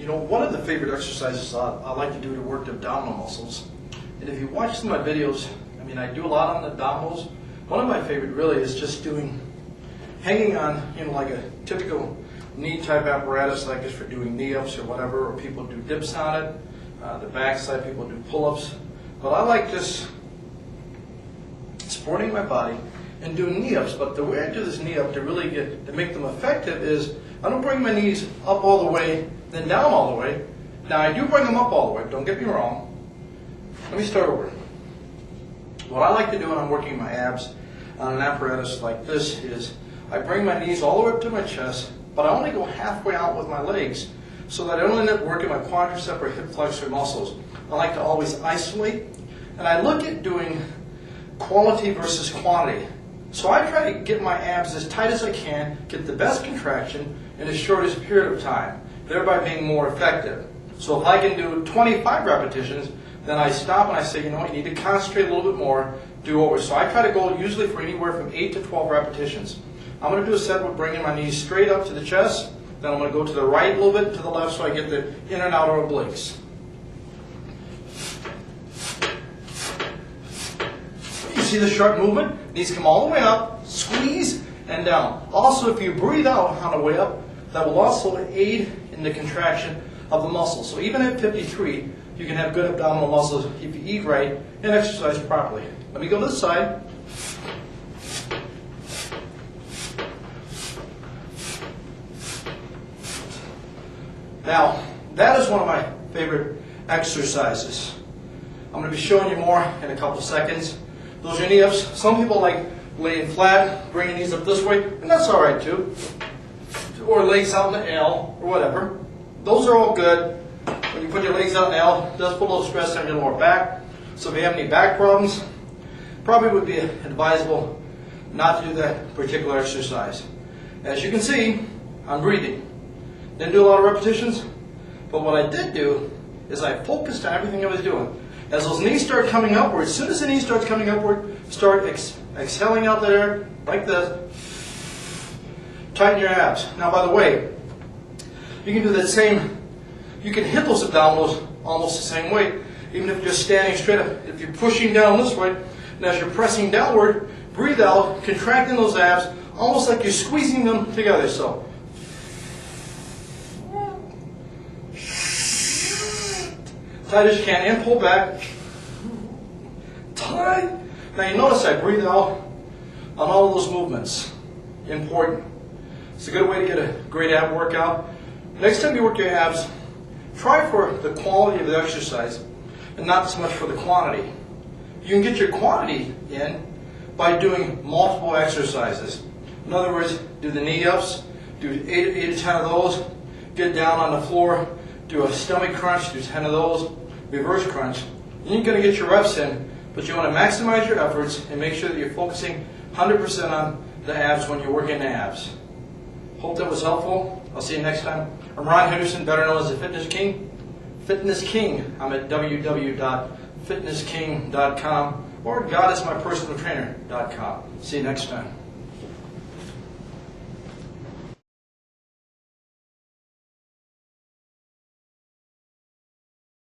You know, one of the favorite exercises I like to do to work the abdominal muscles, and if you watch some of my videos, I mean, I do a lot on the abdominals. One of my favorite really is just hanging on, you know, like a typical knee type apparatus, like it's for doing knee ups or whatever, or people do dips on it. The back side, people do pull-ups. But I like just supporting my body and doing knee ups. But the way I do this knee up to make them effective is I don't bring my knees up all the way, then down all the way. Now I do bring them up all the way, don't get me wrong. Let me start over. What I like to do when I'm working my abs on an apparatus like this is I bring my knees all the way up to my chest, but I only go halfway out with my legs so that I don't end up working my quadricep or hip flexor muscles. I like to always isolate, and I look at doing quality versus quantity. So I try to get my abs as tight as I can, get the best contraction in the shortest period of time, thereby being more effective. So if I can do 25 repetitions, then I stop and I say, you know what, you need to concentrate a little bit more, do over. So I try to go usually for anywhere from 8 to 12 repetitions. I'm going to do a set with bringing my knees straight up to the chest, then I'm going to go to the right a little bit, to the left, so I get the in and outer obliques. You see the sharp movement? Knees come all the way up, squeeze, and down. Also, if you breathe out on the way up, that will also aid in the contraction of the muscles. So even at 53, you can have good abdominal muscles if you eat right and exercise properly. Let me go to this side. Now, that is one of my favorite exercises. I'm going to be showing you more in a couple seconds. Those are knee ups. Some people like laying flat, bringing knees up this way, and that's all right too. Or legs out in the L, or whatever. Those are all good. When you put your legs out in the L, it does put a little stress on your lower back. So if you have any back problems, probably would be advisable not to do that particular exercise. As you can see, I'm breathing. Didn't do a lot of repetitions, but what I did do is I focused on everything I was doing. As those knees start coming upward, as soon as the knee starts coming upward, start exhaling out the air like this. Tighten your abs. Now, by the way, you can do that same, you can hit those abdominals almost the same way, even if you're standing straight up. If you're pushing down this way, and as you're pressing downward, breathe out, contracting those abs, almost like you're squeezing them together. So, tight as you can, and pull back. Tight. Now you notice I breathe out on all of those movements. Important. It's a good way to get a great ab workout. Next time you work your abs, try for the quality of the exercise and not so much for the quantity. You can get your quantity in by doing multiple exercises. In other words, do the knee ups, do 8 to 10 of those, get down on the floor, do a stomach crunch, do 10 of those, reverse crunch. Then you're going to get your reps in, but you want to maximize your efforts and make sure that you're focusing 100% on the abs when you're working the abs. Hope that was helpful. I'll see you next time. I'm Ron Henderson, better known as the Fitness King. Fitness King. I'm at www.fitnessking.com or godismypersonaltrainer.com. See you next time.